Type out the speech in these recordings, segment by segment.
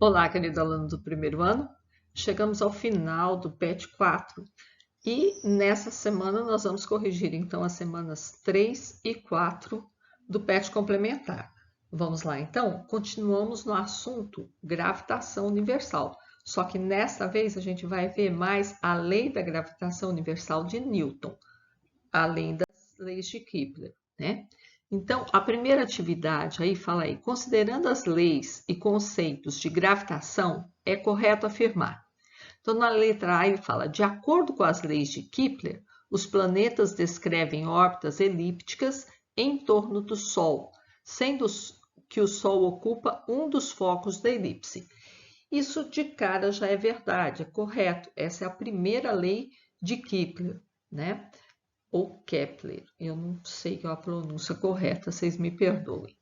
Olá, querido aluno do primeiro ano. Chegamos ao final do PET 4 e nessa semana nós vamos corrigir então as semanas 3 e 4 do PET complementar. Vamos lá então, continuamos no assunto gravitação universal, só que nesta vez a gente vai ver mais a lei da gravitação universal de Newton, além das leis de Kepler, né? Então, a primeira atividade aí fala aí, considerando as leis e conceitos de gravitação, é correto afirmar. Então, na letra A ele fala, de acordo com as leis de Kepler, os planetas descrevem órbitas elípticas em torno do Sol, sendo que o Sol ocupa um dos focos da elipse. Isso de cara já é verdade, é correto. Essa é a primeira lei de Kepler, né? Ou Kepler, eu não sei a pronúncia correta, vocês me perdoem.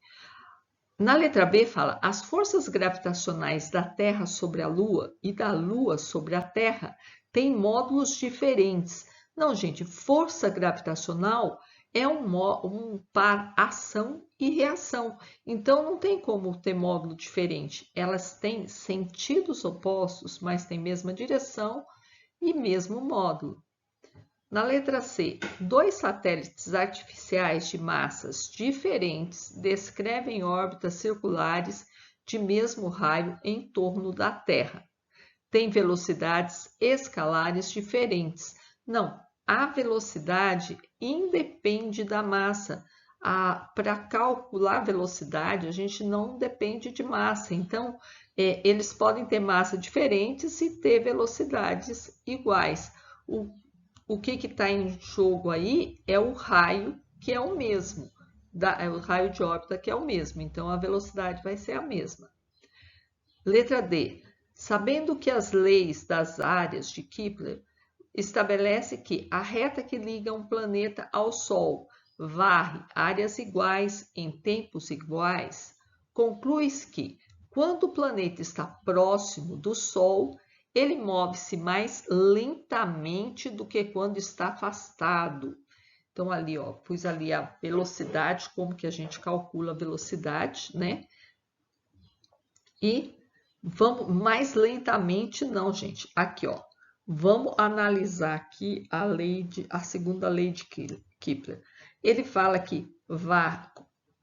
Na letra B fala, as forças gravitacionais da Terra sobre a Lua e da Lua sobre a Terra têm módulos diferentes. Não, gente, força gravitacional é um par ação e reação. Então, não tem como ter módulo diferente. Elas têm sentidos opostos, mas têm mesma direção e mesmo módulo. Na letra C, dois satélites artificiais de massas diferentes descrevem órbitas circulares de mesmo raio em torno da Terra. Têm velocidades escalares diferentes. Não, a velocidade independe da massa. Para calcular a velocidade, a gente não depende de massa. Então, eles podem ter massa diferentes e ter velocidades iguais. O que está em jogo aí é o raio, que é o mesmo, é o raio de órbita que é o mesmo, então a velocidade vai ser a mesma. Letra D. Sabendo que as leis das áreas de Kepler estabelece que a reta que liga um planeta ao Sol varre áreas iguais em tempos iguais, conclui-se que, quando o planeta está próximo do Sol, ele move-se mais lentamente do que quando está afastado. Então, ali, ó, pus ali a velocidade, como que a gente calcula a velocidade, né? E vamos mais lentamente, não, gente. Aqui, ó. Vamos analisar aqui a segunda lei de Kepler. Ele fala que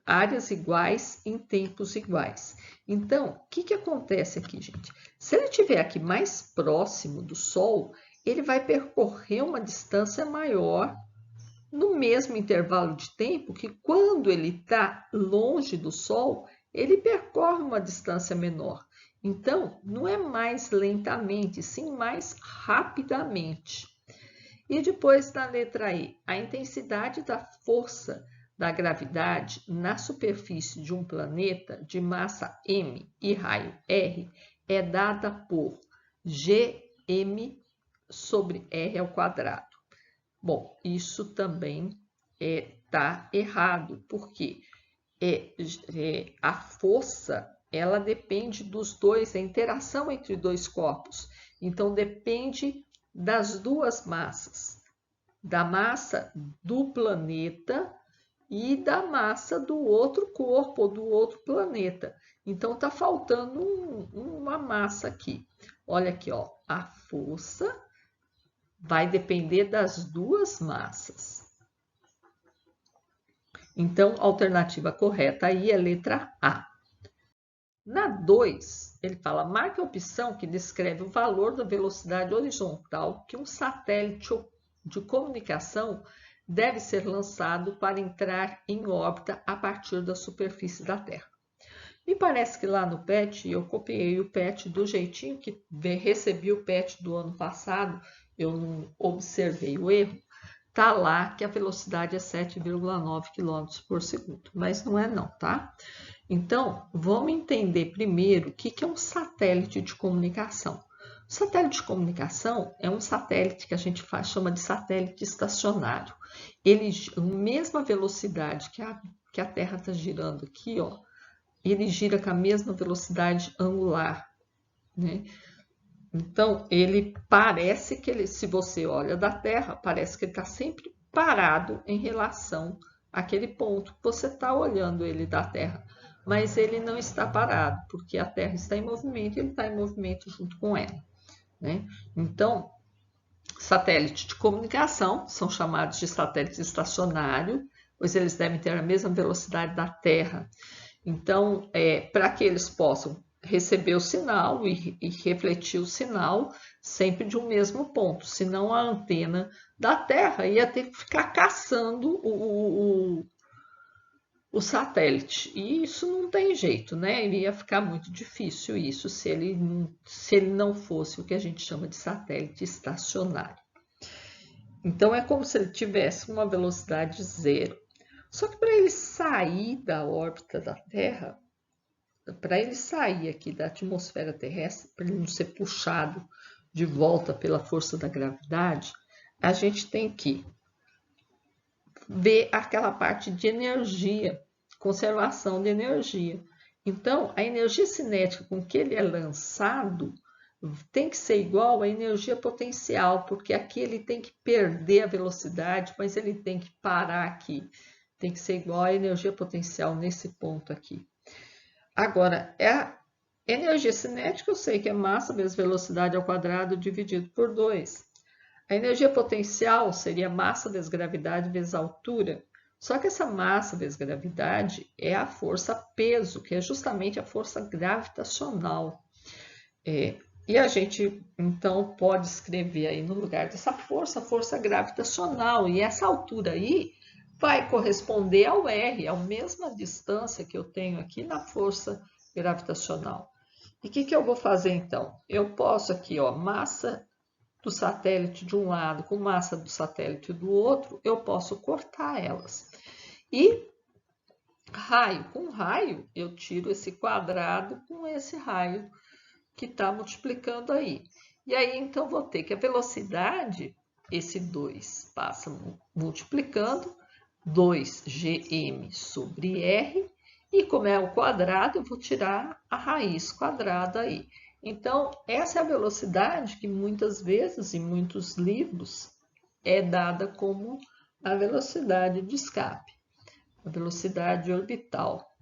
áreas iguais em tempos iguais. Então, o que acontece aqui, gente? Se ele estiver aqui mais próximo do Sol, ele vai percorrer uma distância maior no mesmo intervalo de tempo que quando ele está longe do Sol, ele percorre uma distância menor. Então, não é mais lentamente, sim mais rapidamente. E depois, na letra E, a intensidade da força da gravidade na superfície de um planeta de massa m e raio r é dada por gm sobre r ao quadrado. Bom, isso também está errado, porque a força ela depende dos dois, a interação entre dois corpos. Então, depende das duas massas, da massa do planeta e da massa do outro corpo ou do outro planeta. Então, está faltando uma massa aqui. Olha aqui, ó, a força vai depender das duas massas. Então, a alternativa correta aí é a letra A. Na 2, ele fala, marque a opção que descreve o valor da velocidade horizontal que um satélite de comunicação deve ser lançado para entrar em órbita a partir da superfície da Terra. Me parece que lá no PET, eu copiei o PET do jeitinho que recebi o PET do ano passado, eu não observei o erro, tá lá que a velocidade é 7,9 km por segundo, mas não é não, tá? Então, vamos entender primeiro o que é um satélite de comunicação. O satélite de comunicação é um satélite que a gente chama de satélite estacionário. Ele, a mesma velocidade que a Terra está girando aqui, ó, ele gira com a mesma velocidade angular, né? Então, ele parece que se você olha da Terra, parece que ele está sempre parado em relação àquele ponto que você está olhando ele da Terra. mas ele não está parado, porque a Terra está em movimento e ele está em movimento junto com ela, né? Então, satélite de comunicação são chamados de satélite estacionário, pois eles devem ter a mesma velocidade da Terra. Então, para que eles possam receber o sinal e refletir o sinal sempre de um mesmo ponto, senão a antena da Terra ia ter que ficar caçando o satélite. E isso não tem jeito, né? Iria ficar muito difícil isso se ele não fosse o que a gente chama de satélite estacionário. Então, é como se ele tivesse uma velocidade zero. Só que para ele sair da órbita da Terra, para ele sair aqui da atmosfera terrestre, para ele não ser puxado de volta pela força da gravidade, a gente tem que ver aquela parte de energia, conservação de energia. Então, a energia cinética com que ele é lançado tem que ser igual à energia potencial, porque aqui ele tem que perder a velocidade, mas ele tem que parar aqui. Tem que ser igual à energia potencial nesse ponto aqui. Agora, a energia cinética, eu sei que é massa vezes velocidade ao quadrado dividido por 2. A energia potencial seria massa vezes gravidade vezes altura. Só que essa massa vezes gravidade é a força peso, que é justamente a força gravitacional. E a gente, então, pode escrever aí no lugar dessa força, a força gravitacional. E essa altura aí vai corresponder ao R, a mesma distância que eu tenho aqui na força gravitacional. E o que eu vou fazer então? Eu posso aqui, ó, massa do satélite de um lado com massa do satélite do outro, eu posso cortar elas. E raio com raio, eu tiro esse quadrado com esse raio que está multiplicando aí. E aí, então, vou ter que a velocidade, esse 2 passa multiplicando, 2gm sobre r, e como é o quadrado, eu vou tirar a raiz quadrada aí. Então, essa é a velocidade que muitas vezes, em muitos livros, é dada como a velocidade de escape, a velocidade orbital.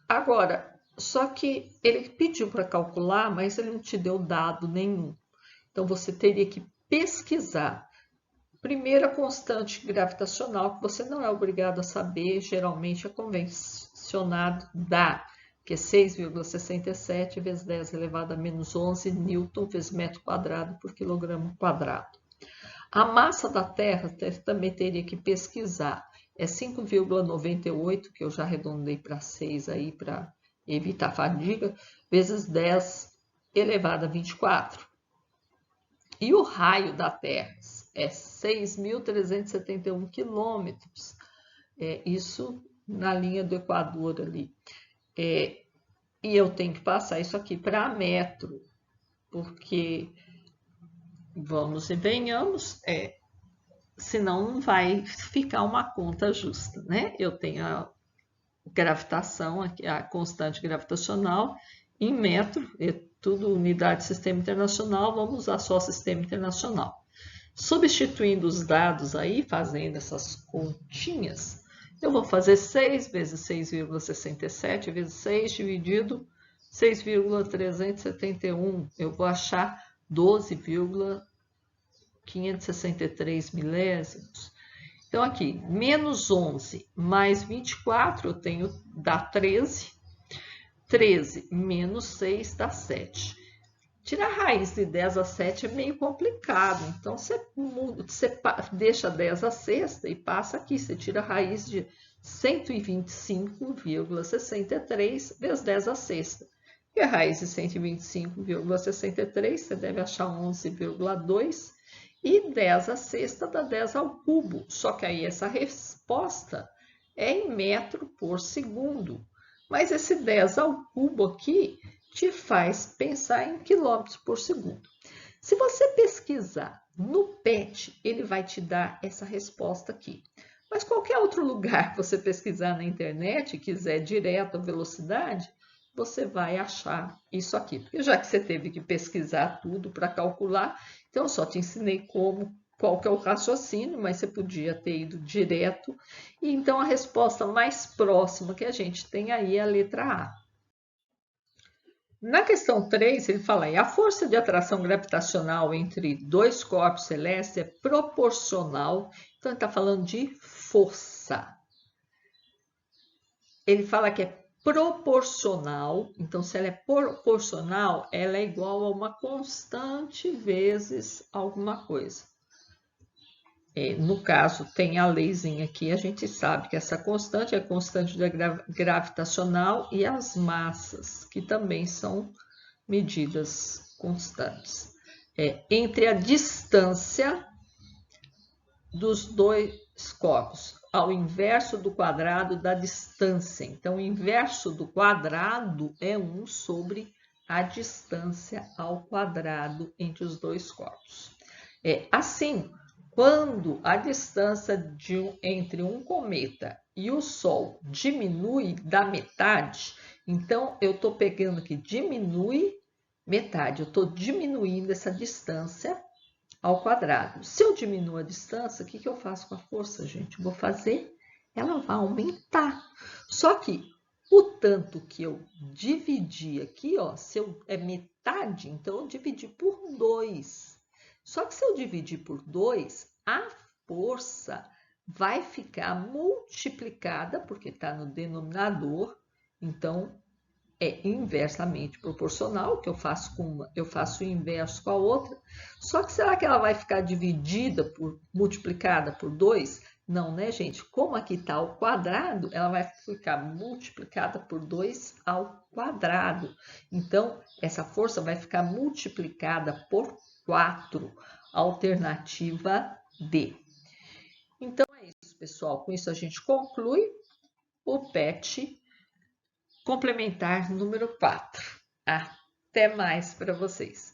Agora, só que ele pediu para calcular, mas ele não te deu dado nenhum. Então, você teria que pesquisar. Primeira constante gravitacional, que você não é obrigado a saber, geralmente é convencionado da, que é 6,67 vezes 10 elevado a menos 11 newton vezes metro quadrado por quilograma quadrado. A massa da Terra também teria que pesquisar. É 5,98, que eu já arredondei para 6 aí para evitar fadiga, vezes 10 elevado a 24. E o raio da Terra é 6.371 quilômetros. Isso na linha do Equador ali. E eu tenho que passar isso aqui para metro, porque vamos e venhamos, senão não vai ficar uma conta justa, né? Eu tenho a gravitação, a constante gravitacional em metro, tudo unidade de sistema internacional, vamos usar só sistema internacional. Substituindo os dados aí, fazendo essas continhas, eu vou fazer 6 vezes 6,67 vezes 6 dividido 6,371. Eu vou achar 12,563 milésimos. Então, aqui, menos 11 mais 24, eu tenho, dá 13. 13 menos 6 dá 7. Tirar a raiz de 10 a 7 é meio complicado. Então, você deixa 10 a sexta e passa aqui. Você tira a raiz de 125,63 vezes 10 a sexta. E a raiz de 125,63, você deve achar 11,2. E 10 a sexta dá 10 ao cubo. Só que aí essa resposta é em metro por segundo. Mas esse 10 ao cubo aqui te faz pensar em quilômetros por segundo. Se você pesquisar no PET, ele vai te dar essa resposta aqui. Mas qualquer outro lugar que você pesquisar na internet e quiser direto a velocidade, você vai achar isso aqui. Porque já que você teve que pesquisar tudo para calcular, então eu só te ensinei como qual que é o raciocínio, mas você podia ter ido direto. E então a resposta mais próxima que a gente tem aí é a letra A. Na questão 3, ele fala aí, a força de atração gravitacional entre dois corpos celestes é proporcional. Então, ele está falando de força. Ele fala que é proporcional. Então, se ela é proporcional, ela é igual a uma constante vezes alguma coisa. No caso, tem a leizinha aqui, a gente sabe que essa constante é a constante gravitacional e as massas, que também são medidas constantes. Entre a distância dos dois corpos, ao inverso do quadrado da distância. Então, o inverso do quadrado é 1 sobre a distância ao quadrado entre os dois corpos. Assim, quando a distância entre um cometa e o Sol diminui da metade, então eu estou pegando aqui diminui metade, eu estou diminuindo essa distância ao quadrado. Se eu diminuo a distância, o que eu faço com a força, gente? Eu vou fazer, ela vai aumentar. Só que o tanto que eu dividi aqui, ó, se é metade, então eu dividi por 2. Só que se eu dividir por 2, a força vai ficar multiplicada, porque está no denominador, então é inversamente proporcional, que eu faço com uma, eu faço o inverso com a outra. Só que será que ela vai ficar dividida multiplicada por 2? Não, né, gente? Como aqui está ao quadrado, ela vai ficar multiplicada por 2 ao quadrado. Então, essa força vai ficar multiplicada por 4, alternativa D. Então, é isso, pessoal. Com isso, a gente conclui o PET complementar número 4. Até mais para vocês.